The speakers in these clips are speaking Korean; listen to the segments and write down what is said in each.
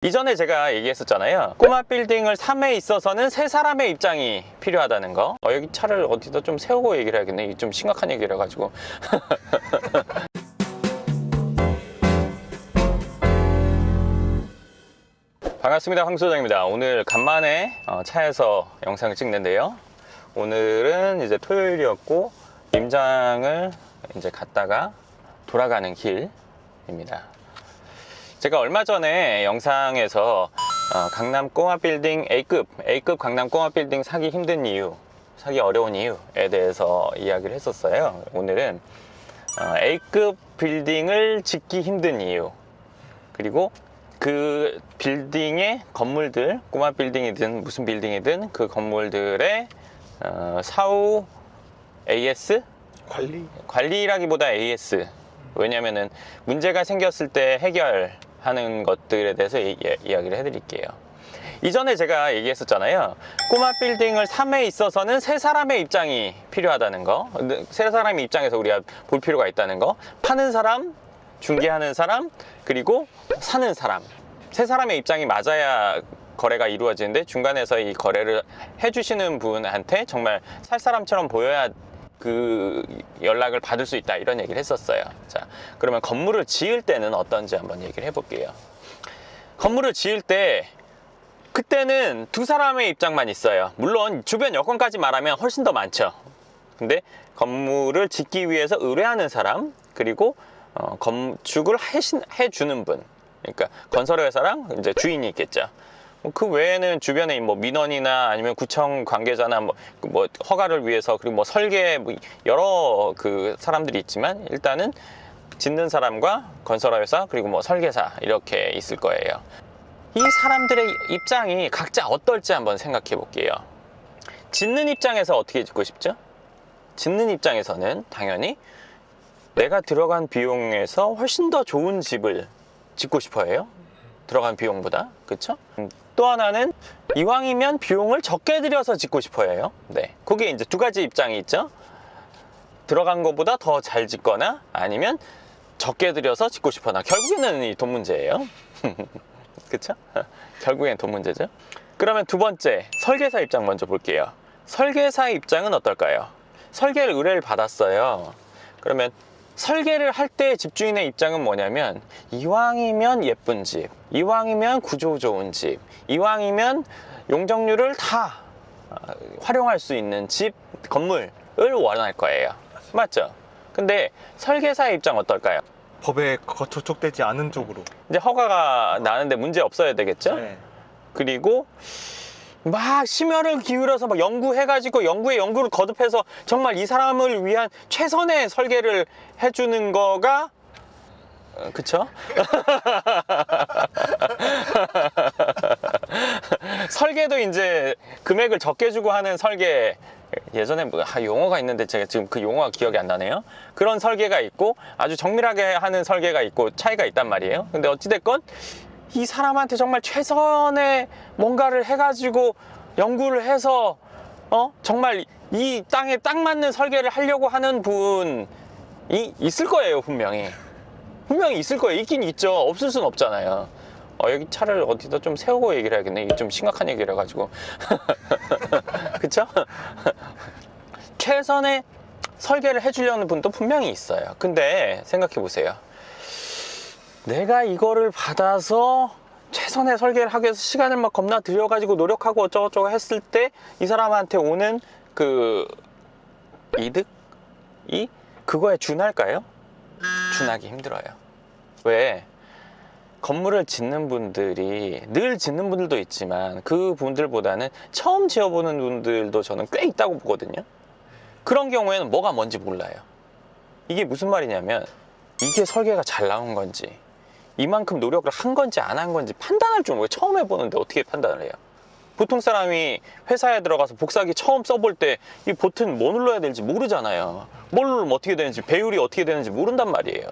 이전에 제가 얘기했었잖아요. 꼬마 빌딩을 3에 있어서는 세 사람의 입장이 필요하다는 거. 여기 차를 어디다 좀 세우고 얘기를 해야겠네. 이게 좀 심각한 얘기라 가지고. 반갑습니다. 황 소장입니다. 오늘 간만에 차에서 영상을 찍는데요. 오늘은 이제 토요일이었고 임장을 이제 갔다가 돌아가는 길입니다. 제가 얼마 전에 영상에서 강남 꼬마 빌딩 A급 강남 꼬마 빌딩 사기 힘든 이유, 사기 어려운 이유에 대해서 이야기를 했었어요. 오늘은 A급 빌딩을 짓기 힘든 이유, 그리고 그 빌딩의 건물들, 꼬마 빌딩이든 무슨 빌딩이든 그 건물들의 사후 AS? 관리라기보다 AS. 왜냐면은 문제가 생겼을 때 해결하는 것들에 대해서 이야기를 해드릴게요. 이전에 제가 얘기했었잖아요. 꼬마 빌딩을 3에 있어서는 세 사람의 입장이 필요하다는 거. 세 사람의 입장에서 우리가 볼 필요가 있다는 거. 파는 사람, 중개하는 사람, 그리고 사는 사람. 세 사람의 입장이 맞아야 거래가 이루어지는데, 중간에서 이 거래를 해주시는 분한테 정말 살 사람처럼 보여야 그 연락을 받을 수 있다, 이런 얘기를 했었어요. 자, 그러면 건물을 지을 때는 어떤지 한번 얘기를 해볼게요. 건물을 지을 때 그때는 두 사람의 입장만 있어요. 물론 주변 여건까지 말하면 훨씬 더 많죠. 근데 건물을 짓기 위해서 의뢰하는 사람, 그리고 건축을 해주는 분, 그러니까 건설회사랑 이제 주인이 있겠죠. 그 외에는 주변에 뭐 민원이나 아니면 구청 관계자나 뭐 허가를 위해서, 그리고 뭐 설계, 뭐 여러 그 사람들이 있지만, 일단은 짓는 사람과 건설회사, 그리고 뭐 설계사, 이렇게 있을 거예요. 이 사람들의 입장이 각자 어떨지 한번 생각해 볼게요. 짓는 입장에서 어떻게 짓고 싶죠? 짓는 입장에서는 당연히 내가 들어간 비용에서 훨씬 더 좋은 집을 짓고 싶어 해요. 들어간 비용보다. 그쵸? 또 하나는 이왕이면 비용을 적게 들여서 짓고 싶어 해요. 네. 그게 이제 두 가지 입장이 있죠. 들어간 것보다 더 잘 짓거나, 아니면 적게 들여서 짓고 싶거나. 결국에는 이 돈 문제예요. 그쵸? 결국엔 돈 문제죠. 그러면 두 번째, 설계사 입장 먼저 볼게요. 설계사 입장은 어떨까요? 설계를 의뢰를 받았어요. 그러면 설계를 할 때 집주인의 입장은 뭐냐면, 이왕이면 예쁜 집, 이왕이면 구조 좋은 집, 이왕이면 용적률을 다 활용할 수 있는 집, 건물을 원할 거예요. 맞죠? 근데 설계사의 입장 어떨까요? 법에 저촉되지 않은 쪽으로. 이제 허가가 나는데 문제 없어야 되겠죠? 네. 그리고 막 심혈을 기울여서 막 연구해가지고 연구를 거듭해서 정말 이 사람을 위한 최선의 설계를 해주는 거가, 그쵸? 설계도 이제 금액을 적게 주고 하는 설계, 예전에 뭐 용어가 있는데 제가 지금 그 용어가 기억이 안 나네요. 그런 설계가 있고, 아주 정밀하게 하는 설계가 있고, 차이가 있단 말이에요. 근데 어찌됐건 이 사람한테 정말 최선의 뭔가를 해가지고 연구를 해서 정말 이 땅에 딱 맞는 설계를 하려고 하는 분이 있을 거예요. 분명히 있을 거예요. 있긴 있죠. 없을 순 없잖아요. 여기 차를 어디다 좀 세우고 얘기를 해야겠네. 이게 좀 심각한 얘기라 가지고. 그쵸? 최선의 설계를 해주려는 분도 분명히 있어요. 근데 생각해 보세요. 내가 이거를 받아서 최선의 설계를 하기 위해서 시간을 막 겁나 들여가지고 노력하고 어쩌고저쩌고 했을 때 이 사람한테 오는 그 이득이 그거에 준할까요? 준하기 힘들어요. 왜? 건물을 짓는 분들이, 늘 짓는 분들도 있지만 그 분들보다는 처음 지어보는 분들도 저는 꽤 있다고 보거든요. 그런 경우에는 뭐가 뭔지 몰라요. 이게 무슨 말이냐면, 이게 설계가 잘 나온 건지, 이만큼 노력을 한 건지 안 한 건지 판단할 줄 모르고, 처음 해보는데 어떻게 판단을 해요? 보통 사람이 회사에 들어가서 복사기 처음 써볼 때 이 버튼 뭐 눌러야 될지 모르잖아요. 뭘 누르면 어떻게 되는지, 배율이 어떻게 되는지 모른단 말이에요.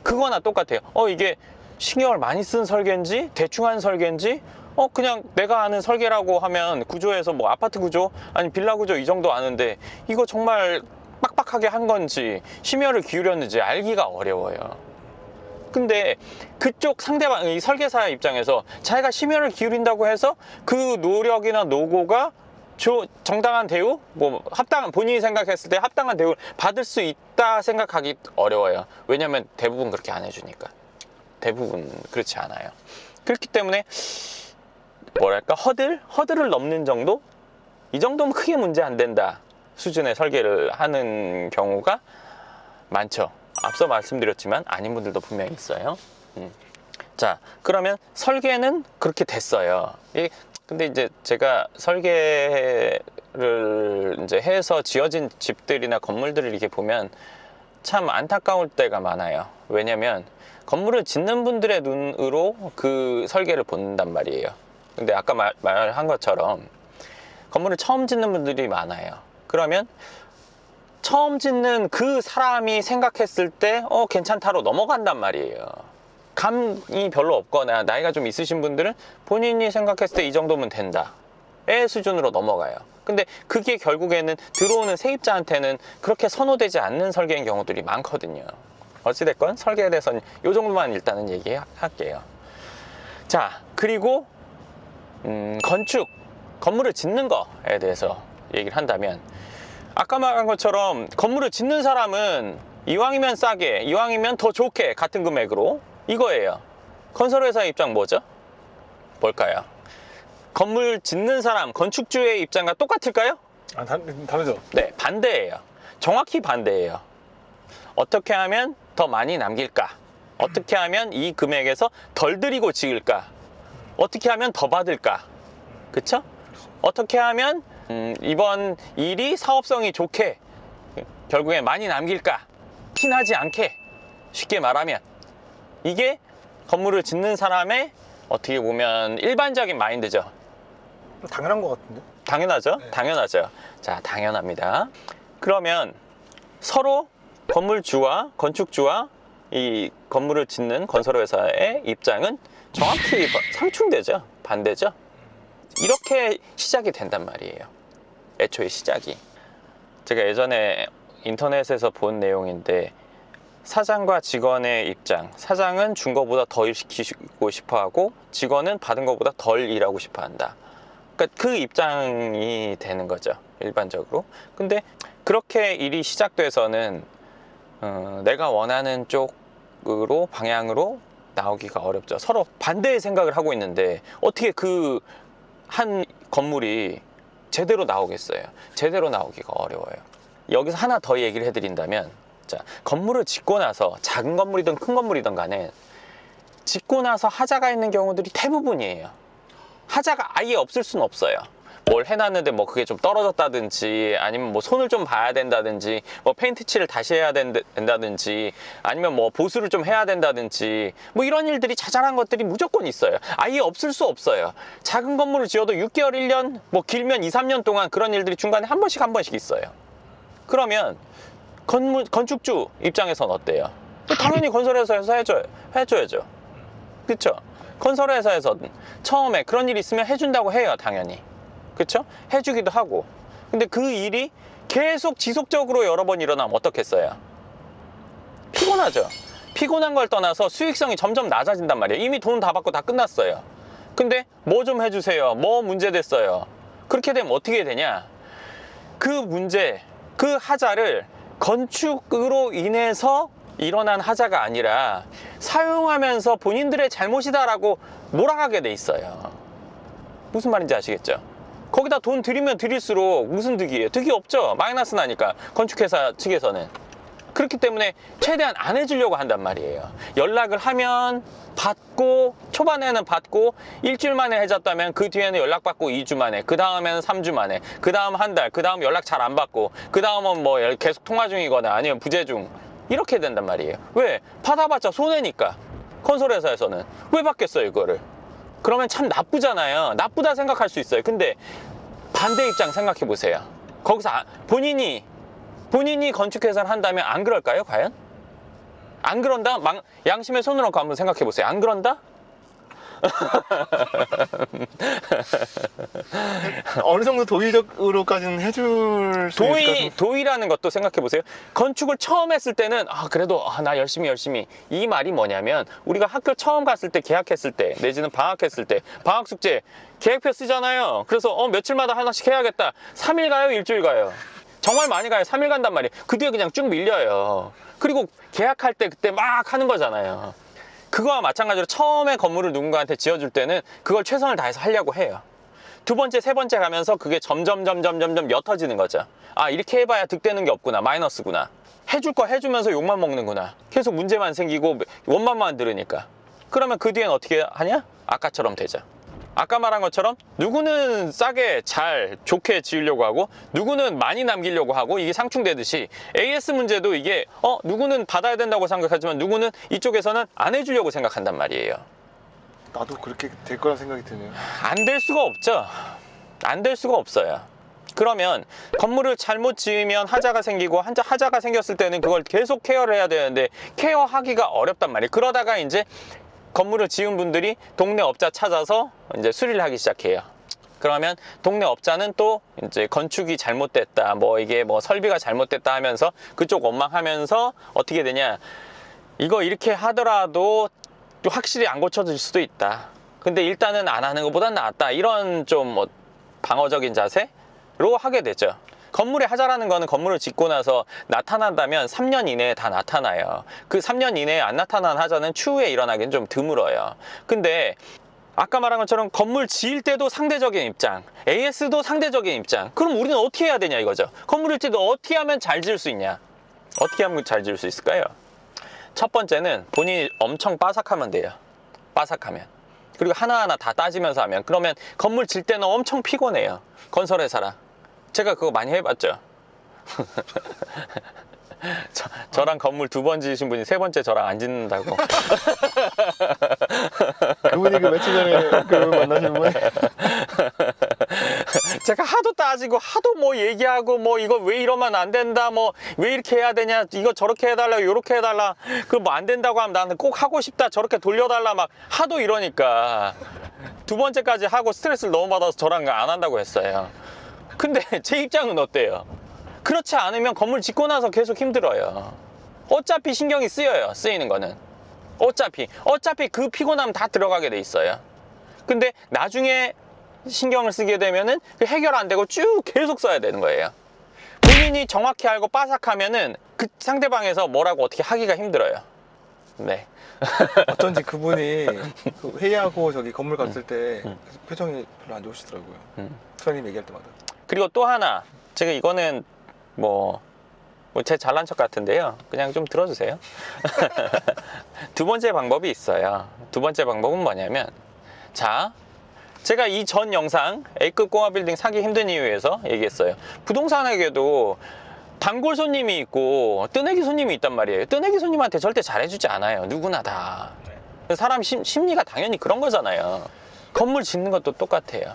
그거나 똑같아요. 이게 신경을 많이 쓴 설계인지 대충 한 설계인지, 그냥 내가 아는 설계라고 하면 구조에서 뭐 아파트 구조, 아니 빌라 구조 이 정도 아는데, 이거 정말 빡빡하게 한 건지 심혈을 기울였는지 알기가 어려워요. 근데 그쪽 상대방, 이 설계사 입장에서 자기가 심혈을 기울인다고 해서 그 노력이나 노고가 정당한 대우, 뭐 합당한, 본인이 생각했을 때 합당한 대우를 받을 수 있다 생각하기 어려워요. 왜냐면 대부분 그렇게 안 해주니까. 대부분 그렇지 않아요. 그렇기 때문에 뭐랄까, 허들을 넘는 정도? 이 정도면 크게 문제 안 된다 수준의 설계를 하는 경우가 많죠. 앞서 말씀드렸지만 아닌 분들도 분명히 있어요. 자, 그러면 설계는 그렇게 됐어요. 근데 이제 제가 설계를 이제 해서 지어진 집들이나 건물들을 이렇게 보면 참 안타까울 때가 많아요. 왜냐면 건물을 짓는 분들의 눈으로 그 설계를 본단 말이에요. 근데 아까 말한 것처럼 건물을 처음 짓는 분들이 많아요. 그러면 처음 짓는 그 사람이 생각했을 때 괜찮다로 넘어간단 말이에요. 감이 별로 없거나 나이가 좀 있으신 분들은 본인이 생각했을 때 이 정도면 된다의 수준으로 넘어가요. 근데 그게 결국에는 들어오는 세입자한테는 그렇게 선호되지 않는 설계인 경우들이 많거든요. 어찌됐건 설계에 대해서는 이 정도만 일단은 얘기할게요. 자, 그리고 건물을 짓는 거에 대해서 얘기를 한다면, 아까 말한 것처럼 건물을 짓는 사람은 이왕이면 싸게, 이왕이면 더 좋게, 같은 금액으로, 이거예요. 건설회사의 입장 뭐죠? 뭘까요? 건물 짓는 사람, 건축주의 입장과 똑같을까요? 다르죠. 네, 반대예요. 정확히 반대예요. 어떻게 하면 더 많이 남길까? 어떻게 하면 이 금액에서 덜 들이고 지을까? 어떻게 하면 더 받을까? 그쵸? 어떻게 하면 이번 일이 사업성이 좋게, 결국엔 많이 남길까? 티나지 않게, 쉽게 말하면 이게 건물을 짓는 사람의 어떻게 보면 일반적인 마인드죠. 당연한 것 같은데? 당연하죠? 네. 당연하죠. 자, 당연합니다. 그러면 서로 건물주와 건축주와 이 건물을 짓는 건설회사의 입장은 정확히 상충되죠. 반대죠. 이렇게 시작이 된단 말이에요. 애초에 시작이. 제가 예전에 인터넷에서 본 내용인데, 사장과 직원의 입장, 사장은 준 거보다 더 일시키고 싶어 하고 직원은 받은 거보다 덜 일하고 싶어 한다. 그러니까 그 입장이 되는 거죠, 일반적으로. 근데 그렇게 일이 시작돼서는 내가 원하는 쪽으로, 방향으로 나오기가 어렵죠. 서로 반대의 생각을 하고 있는데 어떻게 그 한 건물이 제대로 나오겠어요? 제대로 나오기가 어려워요. 여기서 하나 더 얘기를 해드린다면, 자, 건물을 짓고 나서, 작은 건물이든 큰 건물이든 간에 짓고 나서 하자가 있는 경우들이 대부분이에요. 하자가 아예 없을 수는 없어요. 뭘 해놨는데 뭐 그게 좀 떨어졌다든지, 아니면 뭐 손을 좀 봐야 된다든지, 뭐 페인트 칠을 다시 해야 된다든지, 아니면 뭐 보수를 좀 해야 된다든지, 뭐 이런 일들이 자잘한 것들이 무조건 있어요. 아예 없을 수 없어요. 작은 건물을 지어도 6개월, 1년, 뭐 길면 2, 3년 동안 그런 일들이 중간에 한 번씩 있어요. 그러면 건축주 입장에선 어때요? 당연히 건설회사에서 해줘야죠. 그쵸? 건설회사에서는 처음에 그런 일이 있으면 해준다고 해요, 당연히. 그쵸? 해주기도 하고. 근데 그 일이 계속 지속적으로 여러 번 일어나면 어떻겠어요? 피곤하죠. 피곤한 걸 떠나서 수익성이 점점 낮아진단 말이에요. 이미 돈 다 받고 다 끝났어요. 근데 뭐 좀 해주세요. 뭐 문제 됐어요. 그렇게 되면 어떻게 되냐? 그 문제, 그 하자를 건축으로 인해서 일어난 하자가 아니라 사용하면서 본인들의 잘못이다라고 몰아가게 돼 있어요. 무슨 말인지 아시겠죠? 거기다 돈 들이면 들일수록 무슨 득이에요? 득이 없죠. 마이너스 나니까, 건축회사 측에서는. 그렇기 때문에 최대한 안 해주려고 한단 말이에요. 연락을 하면 받고, 초반에는 받고 일주일 만에 해줬다면 그 뒤에는 연락받고 2주 만에, 그 다음에는 3주 만에, 그 다음 한 달, 그 다음 연락 잘 안 받고, 그 다음은 뭐 계속 통화 중이거나 아니면 부재 중, 이렇게 된단 말이에요. 왜? 받아봤자 손해니까. 건설회사에서는 왜 받겠어요, 이거를? 그러면 참 나쁘잖아요. 나쁘다 생각할 수 있어요. 근데 반대 입장 생각해 보세요. 거기서 본인이 건축회사를 한다면 안 그럴까요, 과연? 안 그런다? 양심의 손을 얹고 한번 생각해 보세요. 안 그런다? 어느 정도 도의적으로까지는 해줄 수 있을 것 같은데. 도의라는 것도 생각해 보세요. 건축을 처음 했을 때는 그래도 나 열심히 이 말이 뭐냐면 우리가 학교 처음 갔을 때 계약했을 때 내지는 방학했을 때 방학 숙제 계획표 쓰잖아요. 그래서 며칠마다 하나씩 해야겠다. 3일 가요? 일주일 가요? 정말 많이 가요. 3일 간단 말이에요. 그 뒤에 그냥 쭉 밀려요. 그리고 계약할 때 그때 막 하는 거잖아요. 그거와 마찬가지로 처음에 건물을 누군가한테 지어줄 때는 그걸 최선을 다해서 하려고 해요. 두 번째, 세 번째 가면서 그게 점점 옅어지는 거죠. 이렇게 해봐야 득되는 게 없구나. 마이너스구나. 해줄 거 해주면서 욕만 먹는구나. 계속 문제만 생기고 원만만 들으니까. 그러면 그 뒤엔 어떻게 하냐? 아까처럼 되죠. 아까 말한 것처럼 누구는 싸게 잘 좋게 지으려고 하고 누구는 많이 남기려고 하고 이게 상충되듯이 AS 문제도 이게 누구는 받아야 된다고 생각하지만 누구는 이쪽에서는 안 해주려고 생각한단 말이에요. 나도 그렇게 될 거라 생각이 드네요. 안 될 수가 없죠. 안 될 수가 없어요. 그러면 건물을 잘못 지으면 하자가 생기고 하자가 생겼을 때는 그걸 계속 케어를 해야 되는데 케어하기가 어렵단 말이에요. 그러다가 이제 건물을 지은 분들이 동네 업자 찾아서 이제 수리를 하기 시작해요. 그러면 동네 업자는 또 이제 건축이 잘못됐다, 이게 설비가 잘못됐다 하면서 그쪽 원망하면서 어떻게 되냐? 이거 이렇게 하더라도 또 확실히 안 고쳐질 수도 있다. 근데 일단은 안 하는 것보단 낫다. 이런 좀 방어적인 자세로 하게 되죠. 건물의 하자라는 거는 건물을 짓고 나서 나타난다면 3년 이내에 다 나타나요. 그 3년 이내에 안 나타난 하자는 추후에 일어나기는 좀 드물어요. 근데 아까 말한 것처럼 건물 지을 때도 상대적인 입장, AS도 상대적인 입장. 그럼 우리는 어떻게 해야 되냐 이거죠. 건물을 지을 때 어떻게 하면 잘 지을 수 있냐? 어떻게 하면 잘 지을 수 있을까요? 첫 번째는 본인이 엄청 빠삭하면 돼요. 빠삭하면. 그리고 하나하나 다 따지면서 하면. 그러면 건물 질 때는 엄청 피곤해요. 건설회사라. 제가 그거 많이 해봤죠. 저랑 건물 2번 지으신 분이 3번째 저랑 안 짓는다고. 그분이 그 며칠 전에 그 만나신 분. 제가 하도 따지고 하도 얘기하고 이거 왜 이러면 안 된다, 왜 이렇게 해야 되냐, 이거 저렇게 해달라, 요렇게 해달라, 그 안 된다고 하면 나는 꼭 하고 싶다, 저렇게 돌려달라 막 하도 이러니까 2번째까지 하고 스트레스를 너무 받아서 저랑 안 한다고 했어요. 근데 제 입장은 어때요? 그렇지 않으면 건물 짓고 나서 계속 힘들어요. 어차피 신경이 쓰여요. 쓰이는 거는 어차피 그 피곤함 다 들어가게 돼 있어요. 근데 나중에 신경을 쓰게 되면은 해결 안 되고 쭉 계속 써야 되는 거예요. 본인이 정확히 알고 빠삭하면은 그 상대방에서 뭐라고 어떻게 하기가 힘들어요. 네. 어쩐지 그분이 그 회의하고 저기 건물 갔을 때 표정이 별로 안 좋으시더라고요. 수장님 얘기할 때마다. 그리고 또 하나, 제가 이거는 제 잘난 척 같은데요. 그냥 좀 들어주세요. 두 번째 방법이 있어요. 두 번째 방법은 뭐냐면, 자, 제가 이 전 영상 A급 공화 빌딩 사기 힘든 이유에서 얘기했어요. 부동산에게도 단골 손님이 있고 뜨내기 손님이 있단 말이에요. 뜨내기 손님한테 절대 잘해주지 않아요. 누구나 다. 사람 심리가 당연히 그런 거잖아요. 건물 짓는 것도 똑같아요.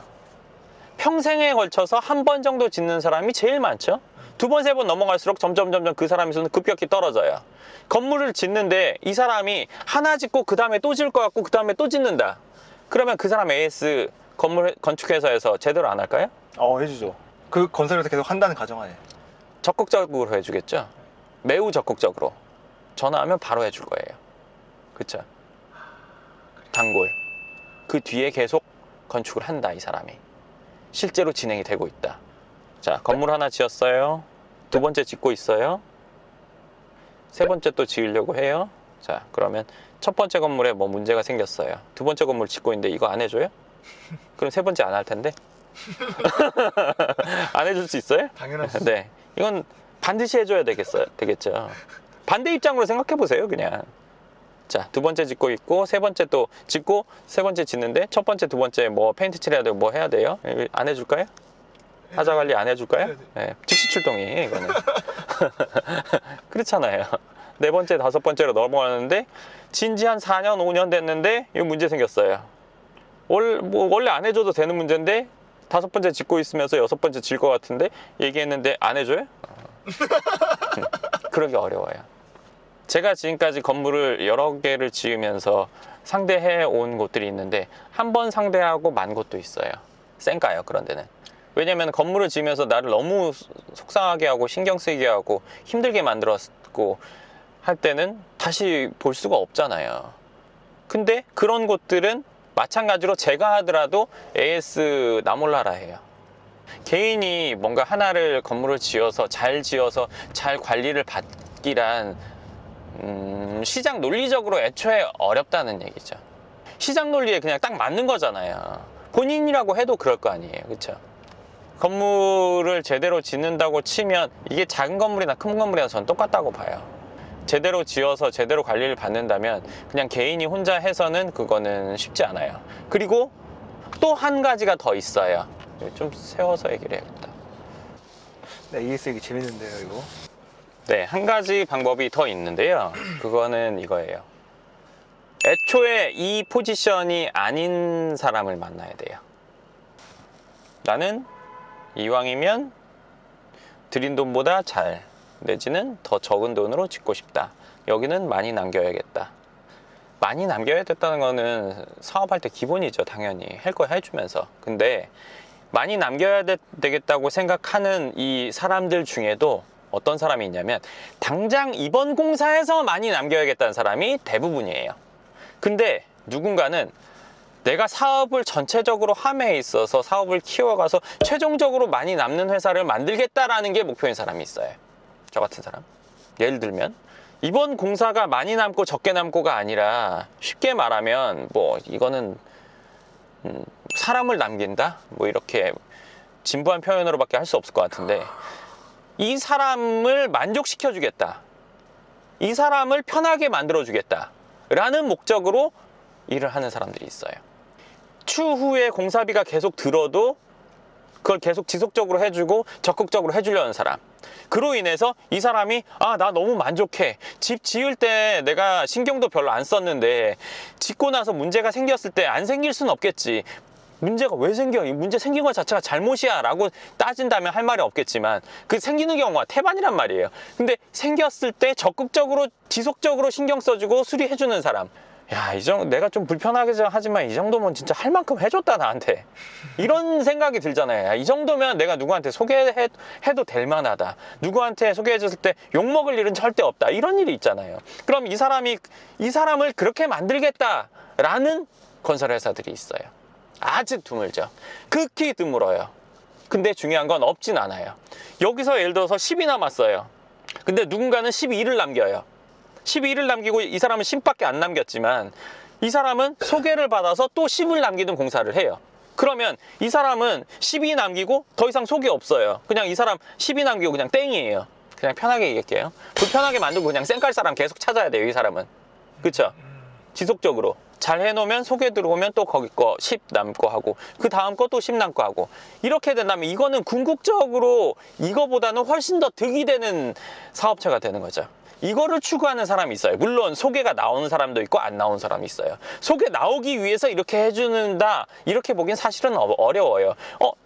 평생에 걸쳐서 한 번 정도 짓는 사람이 제일 많죠. 2번, 3번 넘어갈수록 점점 그 사람의 수는 급격히 떨어져요. 건물을 짓는데 이 사람이 하나 짓고 그 다음에 또 지을 것 같고 그 다음에 또 짓는다. 그러면 그 사람 AS 건물 건축회사에서 제대로 안 할까요? 해주죠. 그 건설회사 계속 한다는 가정하에. 적극적으로 해주겠죠. 매우 적극적으로. 전화하면 바로 해줄 거예요. 그쵸? 단골. 그 뒤에 계속 건축을 한다, 이 사람이. 실제로 진행이 되고 있다. 자, 건물 하나 지었어요. 2번째 짓고 있어요. 3번째 또 지으려고 해요. 자, 그러면 첫 번째 건물에 문제가 생겼어요. 2번째 건물 짓고 있는데 이거 안 해줘요? 그럼 3번째 안 할 텐데? 안 해줄 수 있어요? 당연하죠. 네, 이건 반드시 해줘야 되겠죠. 반대 입장으로 생각해 보세요, 그냥. 자, 2번째 짓고 있고 3번째 또 짓고 3번째 짓는데 첫 번째, 2번째 페인트 칠해야 되고 해야 돼요? 안 해줄까요? 하자 관리 안 해줄까요? 네, 즉시 출동이에요, 이거는. 그렇잖아요. 4번째, 5번째로 넘어가는데 진지 한 4년, 5년 됐는데 이거 문제 생겼어요. 원래 안 해줘도 되는 문제인데 5번째 짓고 있으면서 6번째 질 것 같은데 얘기했는데 안 해줘요? 그러기 어려워요. 제가 지금까지 건물을 여러 개를 지으면서 상대해 온 곳들이 있는데 한 번 상대하고 만 곳도 있어요. 쌩까요, 그런 데는. 왜냐면 건물을 지으면서 나를 너무 속상하게 하고 신경 쓰이게 하고 힘들게 만들었고 할 때는 다시 볼 수가 없잖아요. 근데 그런 곳들은 마찬가지로 제가 하더라도 AS 나 몰라라 해요. 개인이 뭔가 하나를 건물을 지어서 잘 관리를 받기란 시장 논리적으로 애초에 어렵다는 얘기죠. 시장 논리에 그냥 딱 맞는 거잖아요. 본인이라고 해도 그럴 거 아니에요. 그렇죠? 건물을 제대로 짓는다고 치면 이게 작은 건물이나 큰 건물이나 전 똑같다고 봐요. 제대로 지어서 제대로 관리를 받는다면 그냥 개인이 혼자 해서는 그거는 쉽지 않아요. 그리고 또 한 가지가 더 있어요. 좀 세워서 얘기를 해야겠다. 네, AS 얘기 재밌는데요, 이거. 네, 한 가지 방법이 더 있는데요. 그거는 이거예요. 애초에 이 포지션이 아닌 사람을 만나야 돼요. 나는 이왕이면 들인 돈보다 잘 내지는 더 적은 돈으로 짓고 싶다. 여기는 많이 남겨야겠다. 많이 남겨야 됐다는 거는 사업할 때 기본이죠. 당연히 할 거 해주면서. 근데 많이 남겨야 되겠다고 생각하는 이 사람들 중에도 어떤 사람이 있냐면 당장 이번 공사에서 많이 남겨야겠다는 사람이 대부분이에요. 근데 누군가는 내가 사업을 전체적으로 함에 있어서 사업을 키워가서 최종적으로 많이 남는 회사를 만들겠다라는 게 목표인 사람이 있어요. 저 같은 사람. 예를 들면 이번 공사가 많이 남고 적게 남고가 아니라 쉽게 말하면 뭐 이거는 사람을 남긴다? 뭐 이렇게 진부한 표현으로밖에 할 수 없을 것 같은데 이 사람을 만족시켜 주겠다. 이 사람을 편하게 만들어 주겠다. 라는 목적으로 일을 하는 사람들이 있어요. 추후에 공사비가 계속 들어도 그걸 계속 지속적으로 해주고 적극적으로 해주려는 사람. 그로 인해서 이 사람이 나 너무 만족해. 집 지을 때 내가 신경도 별로 안 썼는데 짓고 나서 문제가 생겼을 때 안 생길 수는 없겠지. 문제가 왜 생겨? 이 문제 생긴 것 자체가 잘못이야 라고 따진다면 할 말이 없겠지만 그 생기는 경우가 태반이란 말이에요. 근데 생겼을 때 적극적으로 지속적으로 신경 써주고 수리해주는 사람. 야, 내가 좀 불편하게 하지만 이 정도면 진짜 할 만큼 해줬다 나한테. 이런 생각이 들잖아요. 야, 이 정도면 내가 누구한테 소개해도 될 만하다. 누구한테 소개해줬을 때 욕먹을 일은 절대 없다. 이런 일이 있잖아요. 그럼 이 사람을 그렇게 만들겠다라는 건설회사들이 있어요. 아주 드물죠. 극히 드물어요. 근데 중요한 건 없진 않아요. 여기서 예를 들어서 10이 남았어요. 근데 누군가는 12를 남겨요. 12를 남기고 이 사람은 10밖에 안 남겼지만 이 사람은 소개를 받아서 또 10을 남기는 공사를 해요. 그러면 이 사람은 12 남기고 더 이상 소개 없어요. 그냥 이 사람 12 남기고 그냥 땡이에요. 그냥 편하게 얘기할게요. 불편하게 만들고 그냥 쌩깔 사람 계속 찾아야 돼요. 이 사람은. 그쵸? 지속적으로. 잘 해놓으면 소개 들어오면 또 거기 거 10 남고 하고 그 다음 거 또 10 남고 하고 이렇게 된다면 이거는 궁극적으로 이거보다는 훨씬 더 득이 되는 사업체가 되는 거죠. 이거를 추구하는 사람이 있어요. 물론 소개가 나오는 사람도 있고 안 나오는 사람이 있어요. 소개 나오기 위해서 이렇게 해주는다 이렇게 보기엔 사실은 어려워요.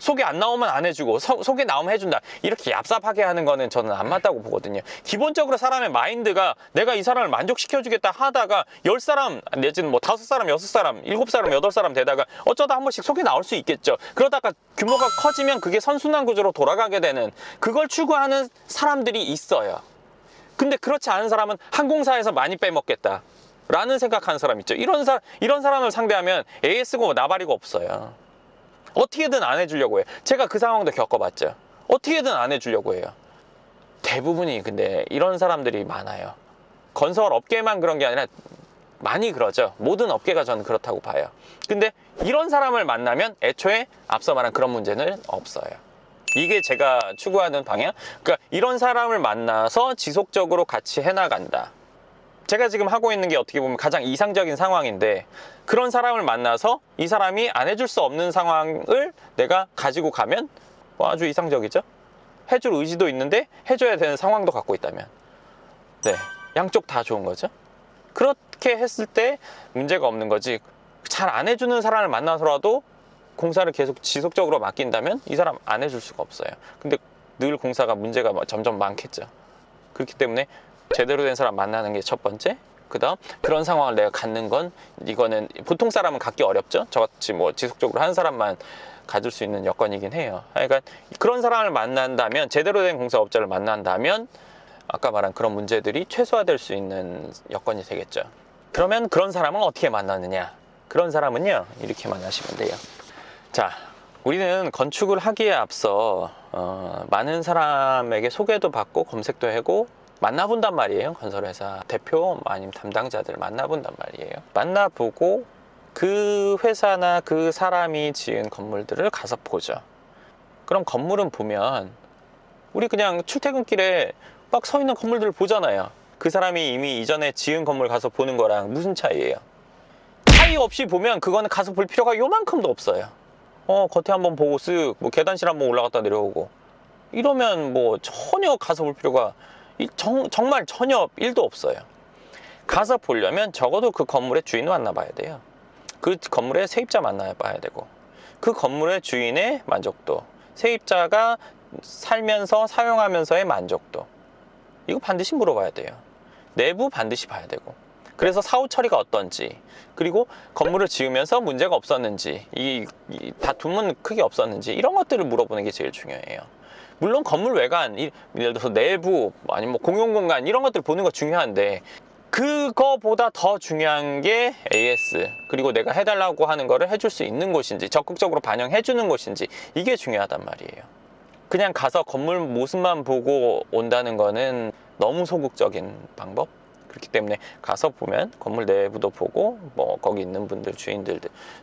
소개 안 나오면 안 해주고 소개 나오면 해준다 이렇게 얍삽하게 하는 거는 저는 안 맞다고 보거든요. 기본적으로 사람의 마인드가 내가 이 사람을 만족시켜주겠다 하다가 10사람 내지는 뭐 5사람 6사람 7사람 8사람 되다가 어쩌다 한 번씩 소개 나올 수 있겠죠. 그러다가 규모가 커지면 그게 선순환 구조로 돌아가게 되는 그걸 추구하는 사람들이 있어요. 근데 그렇지 않은 사람은 항공사에서 많이 빼먹겠다 라는 생각하는 사람 있죠. 이런 사람을 상대하면 AS고 나발이고 없어요. 어떻게든 안 해주려고 해요. 제가 그 상황도 겪어봤죠. 어떻게든 안 해주려고 해요. 대부분이 근데 이런 사람들이 많아요. 건설 업계만 그런 게 아니라 많이 그러죠. 모든 업계가 저는 그렇다고 봐요. 근데 이런 사람을 만나면 애초에 앞서 말한 그런 문제는 없어요. 이게 제가 추구하는 방향. 그러니까 이런 사람을 만나서 지속적으로 같이 해나간다. 제가 지금 하고 있는 게 어떻게 보면 가장 이상적인 상황인데 그런 사람을 만나서 이 사람이 안 해줄 수 없는 상황을 내가 가지고 가면 뭐 아주 이상적이죠. 해줄 의지도 있는데 해줘야 되는 상황도 갖고 있다면 네, 양쪽 다 좋은 거죠. 그렇게 했을 때 문제가 없는 거지. 잘 안 해주는 사람을 만나서라도 공사를 계속 지속적으로 맡긴다면 이 사람 안 해줄 수가 없어요. 근데 늘 공사가 문제가 점점 많겠죠. 그렇기 때문에 제대로 된 사람 만나는 게 첫 번째. 그다음 그런 상황을 내가 갖는 건 이거는 보통 사람은 갖기 어렵죠. 저같이 뭐 지속적으로 하는 사람만 가질 수 있는 여건이긴 해요. 그러니까 그런 사람을 만난다면, 제대로 된 공사업자를 만난다면 아까 말한 그런 문제들이 최소화될 수 있는 여건이 되겠죠. 그러면 그런 사람은 어떻게 만나느냐? 그런 사람은요, 이렇게 만나시면 돼요. 자, 우리는 건축을 하기에 앞서 많은 사람에게 소개도 받고 검색도 하고 만나본단 말이에요. 건설회사 대표 아니면 담당자들 만나본단 말이에요. 만나보고 그 회사나 그 사람이 지은 건물들을 가서 보죠. 그럼 건물은 보면 우리 그냥 출퇴근길에 막 서 있는 건물들을 보잖아요. 그 사람이 이미 이전에 지은 건물 가서 보는 거랑 무슨 차이예요? 차이 없이 보면 그거는 가서 볼 필요가 요만큼도 없어요. 겉에 한번 보고 쓱 뭐 계단실 한번 올라갔다 내려오고 이러면 뭐 전혀 가서 볼 필요가 정말 전혀 1도 없어요. 가서 보려면 적어도 그 건물의 주인을 만나봐야 돼요. 그 건물의 세입자 만나봐야 되고, 그 건물의 주인의 만족도, 세입자가 살면서 사용하면서의 만족도, 이거 반드시 물어봐야 돼요. 내부 반드시 봐야 되고, 그래서 사후 처리가 어떤지, 그리고 건물을 지으면서 문제가 없었는지, 이 다툼은 크게 없었는지, 이런 것들을 물어보는 게 제일 중요해요. 물론 건물 외관, 예를 들어서 내부 아니면 뭐 공용공간 이런 것들 보는 거 중요한데, 그거보다 더 중요한 게 AS, 그리고 내가 해달라고 하는 거를 해줄 수 있는 곳인지, 적극적으로 반영해 주는 곳인지, 이게 중요하단 말이에요. 그냥 가서 건물 모습만 보고 온다는 거는 너무 소극적인 방법. 그렇기 때문에 가서 보면 건물 내부도 보고, 뭐 거기 있는 분들,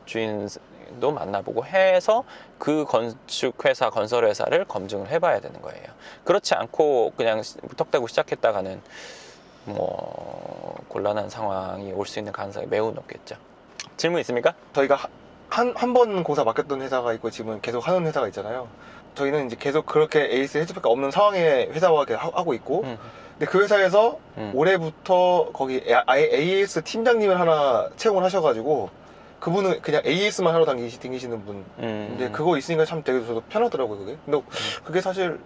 주인도 만나보고 해서 그 건축회사, 건설회사를 검증을 해봐야 되는 거예요. 그렇지 않고 그냥 무턱대고 시작했다가는 뭐 곤란한 상황이 올 수 있는 가능성이 매우 높겠죠. 질문 있습니까? 저희가 한 번 공사 맡겼던 회사가 있고 지금 계속 하는 회사가 있잖아요. 저희는 이제 계속 그렇게 에이스 해줄 수밖에 없는 상황의 회사와 하고 있고, 근데 그 회사에서 올해부터 거기 아예 AS 팀장님을 하나 채용을 하셔가지고, 그분은 그냥 AS만 하러 다니시는 분. 근데 그거 있으니까 참 되게 저도 편하더라고요, 그게. 근데 그게 사실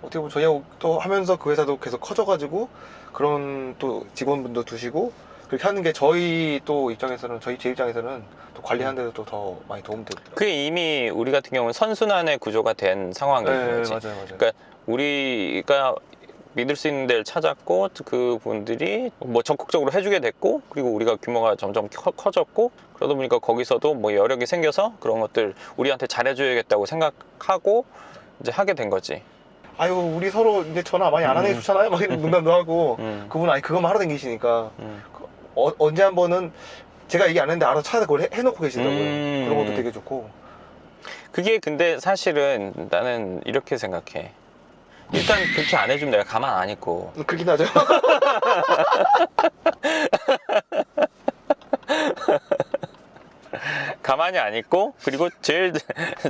어떻게 보면 저희하고 또 하면서 그 회사도 계속 커져가지고 그런 또 직원분도 두시고 그렇게 하는 게 저희 또 입장에서는, 제 입장에서는 또 관리하는 데도 더 많이 도움 되더라고요. 그게 이미 우리 같은 경우는 선순환의 구조가 된 상황인 거지. 맞아요. 그러니까 우리가 믿을 수 있는 데를 찾았고, 그 분들이 뭐 적극적으로 해주게 됐고, 그리고 우리가 규모가 점점 커졌고, 그러다 보니까 거기서도 뭐 여력이 생겨서 그런 것들 우리한테 잘해줘야겠다고 생각하고 이제 하게 된 거지. 아유, 우리 서로 이제 전화 많이 안 하는 게 좋잖아요. 막 이런 농담도 하고. 그분 아니 그것만 하러 다니시니까 언제 한 번은 제가 얘기 안 했는데 알아서 차에다 그걸 해놓고 계시더라고요. 그런 것도 되게 좋고. 그게 근데 사실은 나는 이렇게 생각해. 일단 그렇게 안 해주면 내가 가만 안 있고. 그렇긴 하죠. 가만히 안 있고, 그리고 제일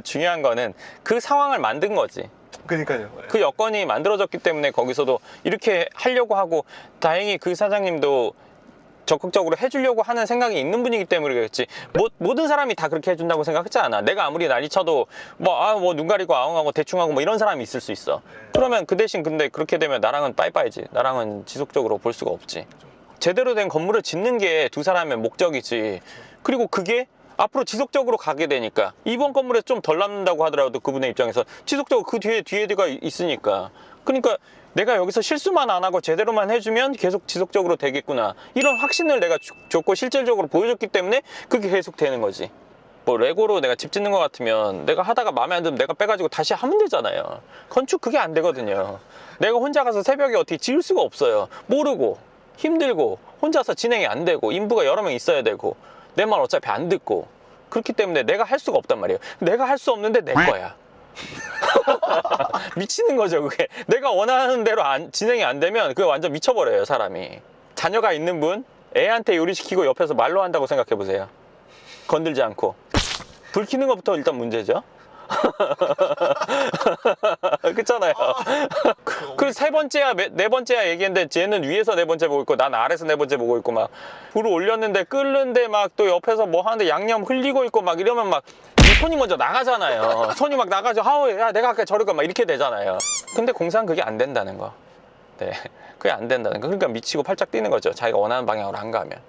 중요한 거는 그 상황을 만든 거지. 그러니까요. 그 여건이 만들어졌기 때문에 거기서도 이렇게 하려고 하고, 다행히 그 사장님도 적극적으로 해주려고 하는 생각이 있는 분이기 때문에 그렇지, 모든 사람이 다 그렇게 해준다고 생각하지 않아. 내가 아무리 난리 쳐도 뭐 눈 가리고 아웅하고 대충하고 뭐 이런 사람이 있을 수 있어. 그러면 그 대신 근데 그렇게 되면 나랑은 빠이빠이지. 나랑은 지속적으로 볼 수가 없지. 제대로 된 건물을 짓는 게 두 사람의 목적이지. 그리고 그게 앞으로 지속적으로 가게 되니까, 이번 건물에 좀 덜 남는다고 하더라도 그분의 입장에서 지속적으로 그 뒤에가 있으니까, 그러니까 내가 여기서 실수만 안 하고 제대로만 해주면 계속 지속적으로 되겠구나, 이런 확신을 내가 줬고 실질적으로 보여줬기 때문에 그게 계속 되는 거지. 뭐 레고로 내가 집 짓는 것 같으면 내가 하다가 마음에 안 들면 내가 빼가지고 다시 하면 되잖아요. 건축 그게 안 되거든요. 내가 혼자 가서 새벽에 어떻게 지을 수가 없어요. 모르고 힘들고 혼자서 진행이 안 되고 인부가 여러 명 있어야 되고 내 말 어차피 안 듣고, 그렇기 때문에 내가 할 수가 없단 말이에요. 내가 할 수 없는데 내 거야. 미치는 거죠, 그게. 내가 원하는 대로 진행이 안 되면 그게 완전 미쳐버려요, 사람이. 자녀가 있는 분, 애한테 요리시키고 옆에서 말로 한다고 생각해 보세요. 건들지 않고. 불 켜는 것부터 일단 문제죠. 그렇잖아요. 그리고 세 번째야, 네 번째야 얘기했는데 쟤는 위에서 네 번째 보고 있고 난 아래에서 네 번째 보고 있고, 막 불을 올렸는데 끓는데 막 또 옆에서 뭐 하는데 양념 흘리고 있고 막 이러면 막 손이 먼저 나가잖아요. 손이 막 나가죠. 아우, 야 내가 아까 저러고 막 이렇게 되잖아요. 근데 공사는 그게 안 된다는 거. 네, 그게 안 된다는 거. 그러니까 미치고 팔짝 뛰는 거죠. 자기가 원하는 방향으로 안 가면.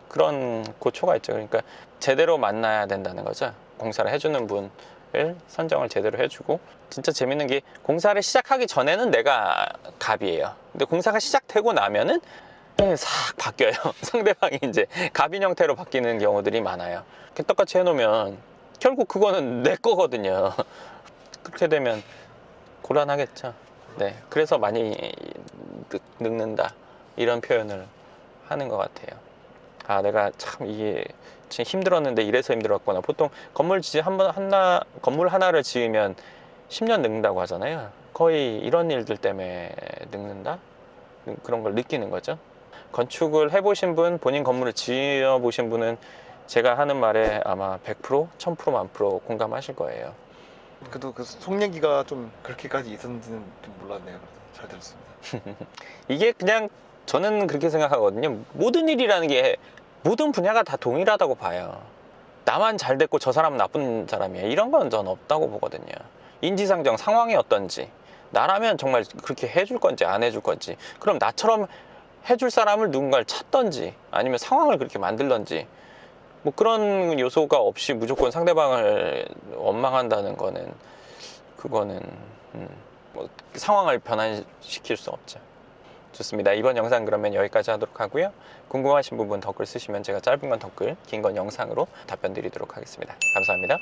그런 고초가 있죠. 그러니까 제대로 만나야 된다는 거죠. 공사를 해주는 분을 선정을 제대로 해주고, 진짜 재밌는 게 공사를 시작하기 전에는 내가 갑이에요. 근데 공사가 시작되고 나면은 싹 바뀌어요. 상대방이 이제 갑인 형태로 바뀌는 경우들이 많아요. 이렇게 똑같이 해놓으면 결국 그거는 내 거거든요. 그렇게 되면 곤란하겠죠. 네, 그래서 많이 늙는다 이런 표현을 하는 것 같아요. 아, 내가 참 이게 지금 힘들었는데 이래서 힘들었구나. 보통 건물 건물 하나를 지으면 10년 늙는다고 하잖아요. 거의 이런 일들 때문에 늙는다? 그런 걸 느끼는 거죠. 건축을 해보신 분, 본인 건물을 지어보신 분은 제가 하는 말에 아마 100%, 1000%, 1000% 공감하실 거예요. 그래도 그 속내기가 좀 그렇게까지 있었는지는 좀 몰랐네요. 잘 들었습니다. 이게 그냥 저는 그렇게 생각하거든요. 모든 일이라는 게 모든 분야가 다 동일하다고 봐요. 나만 잘 됐고 저 사람은 나쁜 사람이에요. 이런 건 전 없다고 보거든요. 인지상정 상황이 어떤지, 나라면 정말 그렇게 해줄 건지 안 해줄 건지, 그럼 나처럼 해줄 사람을 누군가를 찾던지 아니면 상황을 그렇게 만들던지, 뭐 그런 요소가 없이 무조건 상대방을 원망한다는 거는, 그거는 뭐 상황을 변환시킬 수 없죠. 좋습니다. 이번 영상 그러면 여기까지 하도록 하고요. 궁금하신 부분 댓글 쓰시면 제가 짧은 건 댓글, 긴 건 영상으로 답변 드리도록 하겠습니다. 감사합니다.